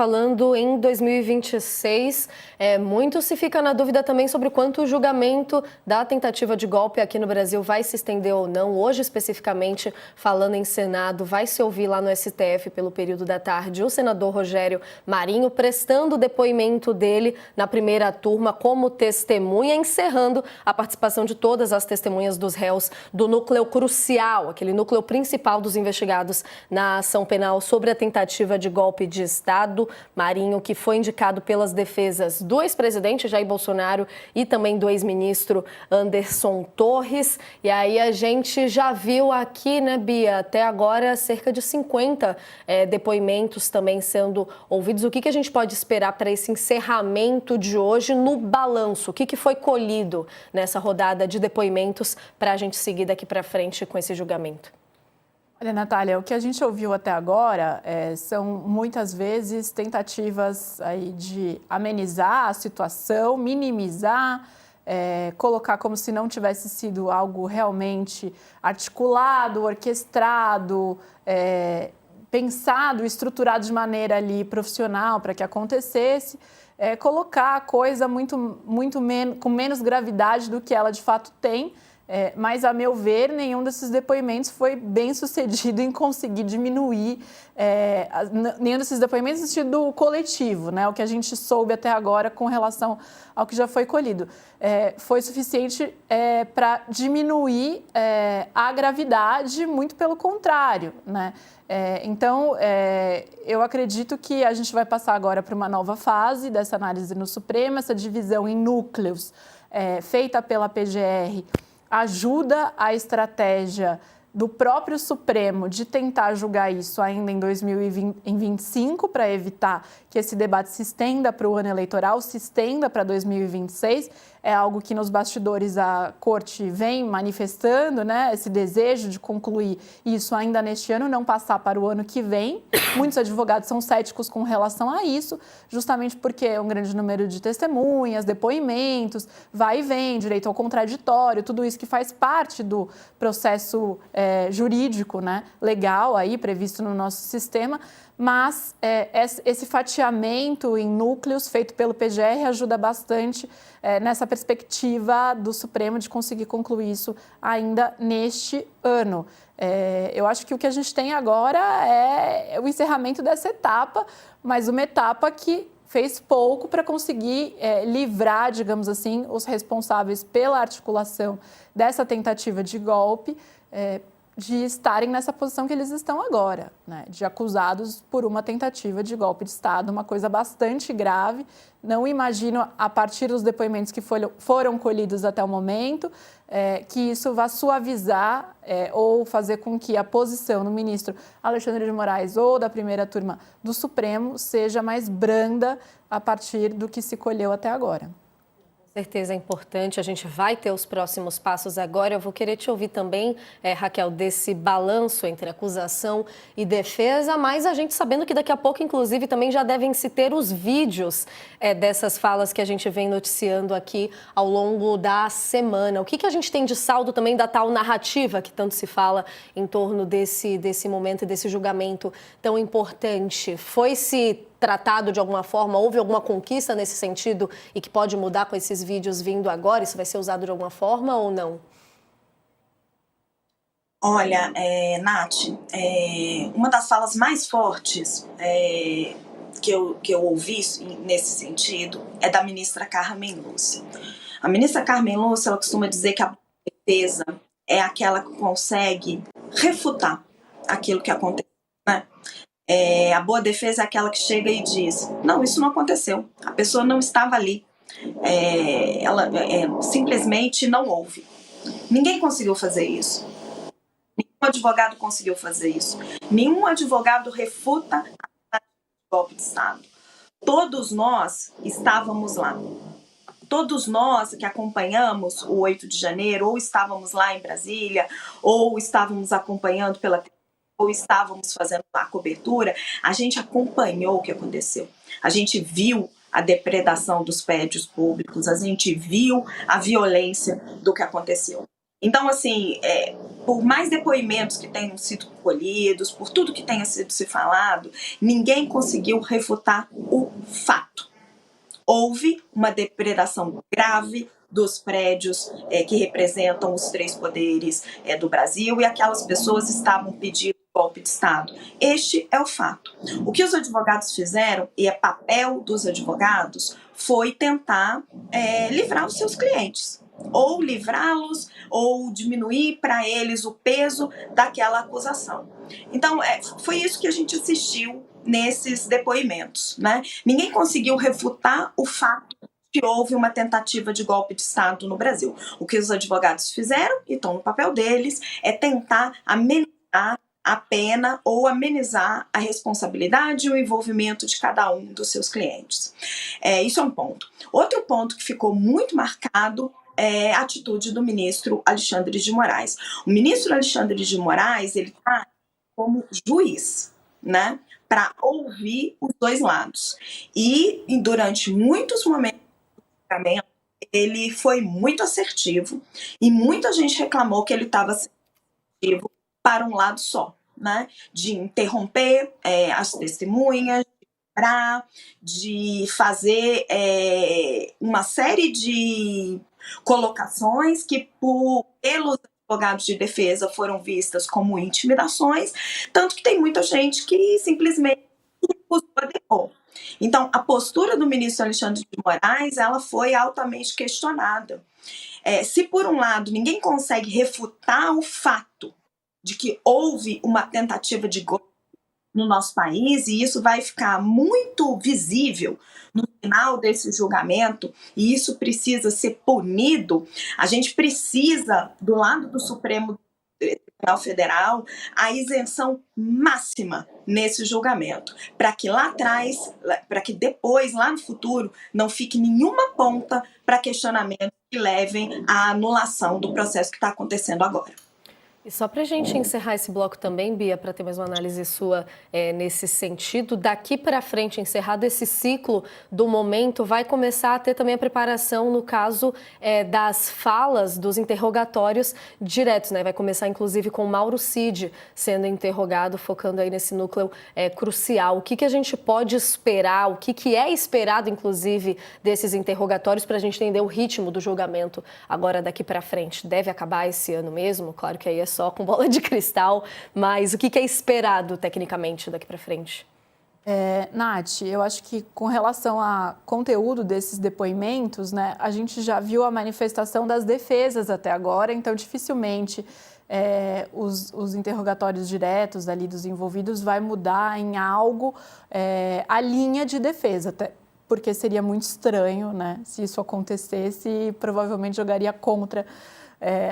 falando em 2026. Muito se fica na dúvida também sobre quanto o julgamento da tentativa de golpe aqui no Brasil vai se estender ou não. Hoje, especificamente, falando em Senado, vai se ouvir lá no STF pelo período da tarde o senador Rogério Marinho prestando o depoimento dele na primeira turma como testemunha, encerrando a participação de todas as testemunhas dos réus do núcleo crucial, aquele núcleo principal dos investigados na ação penal sobre a tentativa de golpe de Estado. Marinho, que foi indicado pelas defesas do ex-presidente Jair Bolsonaro e também do ex-ministro Anderson Torres. E aí a gente já viu aqui, né, Bia, até agora cerca de 50 depoimentos também sendo ouvidos. O que a gente pode esperar para esse encerramento de hoje no balanço? O que foi colhido nessa rodada de depoimentos para a gente seguir daqui para frente com esse julgamento? Olha, Natália, o que a gente ouviu até agora são muitas vezes tentativas aí de amenizar a situação, minimizar, colocar como se não tivesse sido algo realmente articulado, orquestrado, pensado, estruturado de maneira ali profissional para que acontecesse, colocar a coisa com menos gravidade do que ela de fato tem. Mas, a meu ver, nenhum desses depoimentos foi bem sucedido em conseguir diminuir, nenhum desses depoimentos no sentido coletivo, né? O que a gente soube até agora com relação ao que já foi colhido. Foi suficiente para diminuir a gravidade, muito pelo contrário, né? Então, eu acredito que a gente vai passar agora para uma nova fase dessa análise no Supremo, essa divisão em núcleos feita pela PGR, ajuda a estratégia do próprio Supremo de tentar julgar isso ainda em 2025 para evitar que esse debate se estenda para o ano eleitoral, se estenda para 2026. É algo que nos bastidores a Corte vem manifestando, né? Esse desejo de concluir isso ainda neste ano, não passar para o ano que vem. Muitos advogados são céticos com relação a isso, justamente porque é um grande número de testemunhas, depoimentos, vai e vem, direito ao contraditório, tudo isso que faz parte do processo jurídico, né? Legal aí previsto no nosso sistema. Mas esse fatiamento em núcleos feito pelo PGR ajuda bastante nessa perspectiva do Supremo de conseguir concluir isso ainda neste ano. Eu acho que o que a gente tem agora é o encerramento dessa etapa, mas uma etapa que fez pouco para conseguir livrar, digamos assim, os responsáveis pela articulação dessa tentativa de golpe, de estarem nessa posição que eles estão agora, né? De acusados por uma tentativa de golpe de Estado, uma coisa bastante grave. Não imagino, a partir dos depoimentos que foram colhidos até o momento, que isso vá suavizar ou fazer com que a posição do ministro Alexandre de Moraes ou da primeira turma do Supremo seja mais branda a partir do que se colheu até agora. Com certeza é importante, a gente vai ter os próximos passos agora. Eu vou querer te ouvir também, Raquel, desse balanço entre acusação e defesa, mas a gente sabendo que daqui a pouco, inclusive, também já devem se ter os vídeos dessas falas que a gente vem noticiando aqui ao longo da semana. O que a gente tem de saldo também da tal narrativa que tanto se fala em torno desse momento e desse julgamento tão importante? Foi-se tratado de alguma forma? Houve alguma conquista nesse sentido e que pode mudar com esses vídeos vindo agora? Isso vai ser usado de alguma forma ou não? Olha, Nath, uma das falas mais fortes que eu ouvi nesse sentido é da ministra Carmen Lúcia. A ministra Carmen Lúcia, ela costuma dizer que a defesa é aquela que consegue refutar aquilo que aconteceu, né? A boa defesa é aquela que chega e diz: não, isso não aconteceu, a pessoa não estava ali, ela simplesmente não houve. Ninguém conseguiu fazer isso, nenhum advogado conseguiu fazer isso, nenhum advogado refuta a golpe de Estado. Todos nós estávamos lá, todos nós que acompanhamos o 8 de janeiro, ou estávamos lá em Brasília, ou estávamos acompanhando pela ou estávamos fazendo a cobertura, a gente acompanhou o que aconteceu. A gente viu a depredação dos prédios públicos, a gente viu a violência do que aconteceu. Então, assim, por mais depoimentos que tenham sido colhidos, por tudo que tenha sido se falado, ninguém conseguiu refutar o fato. Houve uma depredação grave dos prédios que representam os 3 poderes do Brasil, e aquelas pessoas estavam pedindo golpe de Estado. Este é o fato. O que os advogados fizeram, e é papel dos advogados, foi tentar livrar os seus clientes, ou livrá-los, ou diminuir para eles o peso daquela acusação. Então, foi isso que a gente assistiu nesses depoimentos, né? Ninguém conseguiu refutar o fato que houve uma tentativa de golpe de Estado no Brasil. O que os advogados fizeram, e estão no papel deles, é tentar amenizar a pena ou amenizar a responsabilidade e o envolvimento de cada um dos seus clientes. Isso é um ponto. Outro ponto que ficou muito marcado é a atitude do ministro Alexandre de Moraes. O ministro Alexandre de Moraes, ele está como juiz, né, para ouvir os dois lados. E durante muitos momentos do julgamento, ele foi muito assertivo, e muita gente reclamou que ele estava assertivo para um lado só, né, de interromper as testemunhas, de fazer uma série de colocações que pelos advogados de defesa foram vistas como intimidações, tanto que tem muita gente que simplesmente recusou. Então, a postura do ministro Alexandre de Moraes, ela foi altamente questionada. Se por um lado ninguém consegue refutar o fato de que houve uma tentativa de golpe no nosso país, e isso vai ficar muito visível no final desse julgamento, e isso precisa ser punido, a gente precisa, do lado do Supremo Tribunal Federal, a isenção máxima nesse julgamento, para que lá atrás, para que depois, lá no futuro, não fique nenhuma ponta para questionamentos que levem à anulação do processo que está acontecendo agora. E só para a gente encerrar esse bloco também, Bia, para ter mais uma análise sua nesse sentido, daqui para frente, encerrado esse ciclo do momento, vai começar a ter também a preparação no caso das falas, dos interrogatórios diretos, né? Vai começar inclusive com o Mauro Cid sendo interrogado, focando aí nesse núcleo crucial. O que a gente pode esperar, o que é esperado inclusive desses interrogatórios para a gente entender o ritmo do julgamento agora daqui para frente? Deve acabar esse ano mesmo? Claro que aí é só com bola de cristal, mas o que é esperado tecnicamente daqui para frente? Nath, eu acho que com relação ao conteúdo desses depoimentos, né, a gente já viu a manifestação das defesas até agora, então dificilmente os interrogatórios diretos ali dos envolvidos vai mudar em algo a linha de defesa, até porque seria muito estranho, né, se isso acontecesse e provavelmente jogaria contra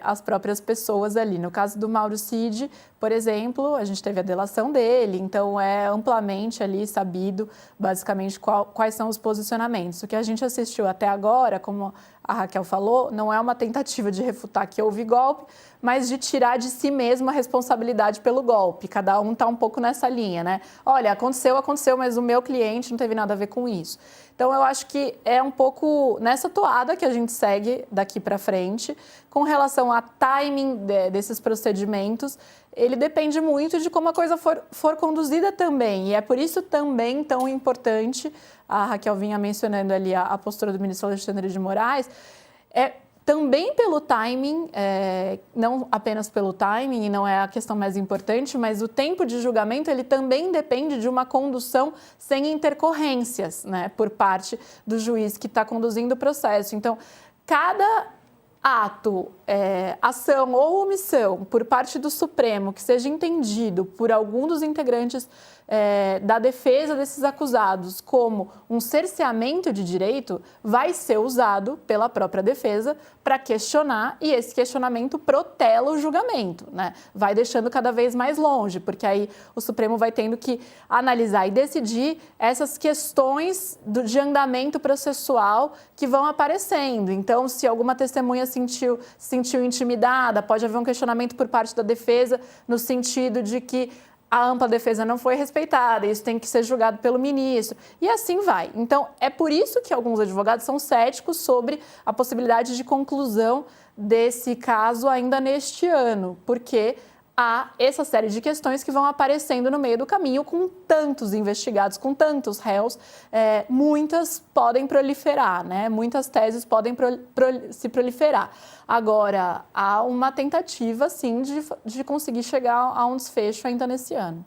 as próprias pessoas ali. No caso do Mauro Cid, por exemplo, a gente teve a delação dele, então é amplamente ali sabido, basicamente, quais são os posicionamentos. O que a gente assistiu até agora, como a Raquel falou, não é uma tentativa de refutar que houve golpe, mas de tirar de si mesmo a responsabilidade pelo golpe. Cada um está um pouco nessa linha, né? Olha, aconteceu, mas o meu cliente não teve nada a ver com isso. Então, eu acho que é um pouco nessa toada que a gente segue daqui para frente. Com relação a timing desses procedimentos, ele depende muito de como a coisa for conduzida também. E é por isso também tão importante, a Raquel vinha mencionando ali a postura do ministro Alexandre de Moraes, também pelo timing, não apenas pelo timing, e não é a questão mais importante, mas o tempo de julgamento, ele também depende de uma condução sem intercorrências, né, por parte do juiz que está conduzindo o processo. Então, cada ato, ação ou omissão por parte do Supremo que seja entendido por algum dos integrantes da defesa desses acusados como um cerceamento de direito, vai ser usado pela própria defesa para questionar, e esse questionamento protela o julgamento, né? Vai deixando cada vez mais longe, porque aí o Supremo vai tendo que analisar e decidir essas questões de andamento processual que vão aparecendo. Então, se alguma testemunha se sentiu intimidada, pode haver um questionamento por parte da defesa no sentido de que a ampla defesa não foi respeitada, isso tem que ser julgado pelo ministro, e assim vai. Então, é por isso que alguns advogados são céticos sobre a possibilidade de conclusão desse caso ainda neste ano, porque há essa série de questões que vão aparecendo no meio do caminho com tantos investigados, com tantos réus, muitas podem proliferar, né? Muitas teses podem se proliferar. Agora, há uma tentativa, sim, de conseguir chegar a um desfecho ainda nesse ano.